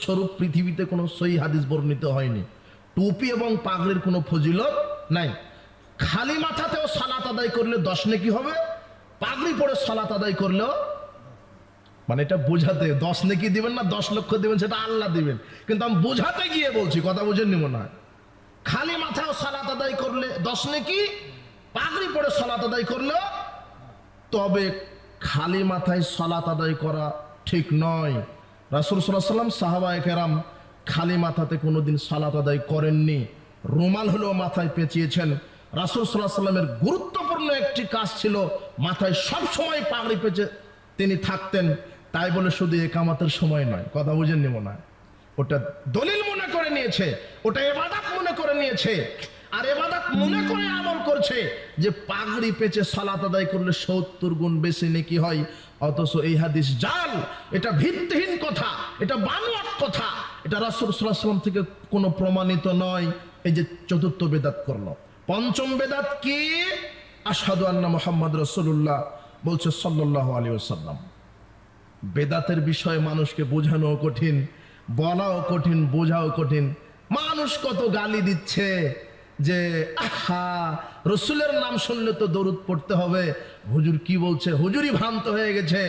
স্বরূপ পৃথিবীতে কোনো সহি হাদিস বর্ণিত হয়নি। টুপি এবং পাগড়ির কোনো ফজিলত নাই। খালি মাথাতেও সালাত আদায় করলে 10 নেকি হবে, পাগড়ি পরে সালাত আদায় করলেও, মানে এটা বোঝাতে 10 নেকি দিবেন না 10 লক্ষ দিবেন সেটা আল্লাহ দিবেন, কিন্তু আমি বোঝাতে গিয়ে বলছি, কথা বুঝেননি মনে হয়। খালি মাথাও সালাত আদায় করলে 10 নেকি, পাগড়ি পরে সালাত আদায় করলেও। তবে খালি মাথায় সালাত আদায় করা ঠিক নয়। রাসূল সাল্লাল্লাহু আলাইহি ওয়াসাল্লাম সাহাবায়ে কেরাম খালি মাথাতে কোনোদিন সালাত আদায় করেননি, রুমাল হলেও মাথায় পেঁচিয়েছেন। রাসূল সাল্লাল্লাহু আলাইহি ওয়াসাল্লামের গুরুত্বপূর্ণ একটি কাজ ছিল মাথায় সব সময় পাগড়ি পেঁচে তিনি থাকতেন। তাই বলে শুধু একামতের সময় নয়, কথা বুঝেননি মনে হয়। ওটা দলিল মনে করে নিয়েছে, ওটা ইবাদত মনে করে নিয়েছে, আর ইবাদত মনে করে আমল করছে যে পাগড়ি পেঁচে সালাত আদায় করলে 70 গুণ বেশি নেকি হয়। অথচ এই হাদিস জাল, এটা ভিত্তিহীন কথা, এটা বানোয়াট কথা, এটা রাসূল সাল্লাল্লাহু আলাইহি ওয়াসাল্লাম থেকে কোনো প্রমাণিত নয়। এই যে চতুর্থ বেদাত করলো। পঞ্চম বেদাত কি? আশহাদু আন্না মুহাম্মদ রাসূলুল্লাহ বলছে সাল্লাল্লাহু আলাইহি ওয়াসাল্লাম। বেদাতের বিষয়ে মানুষকে বোঝানো কঠিন, বলাও কঠিন, বোঝাও কঠিন। মানুষ কত গালি দিচ্ছে যে আহা রসুলের নাম শুনলে তো দরুদ পড়তে হবে, হুজুর কি বলছে, হুজুরই ভ্রান্ত হয়ে গেছে।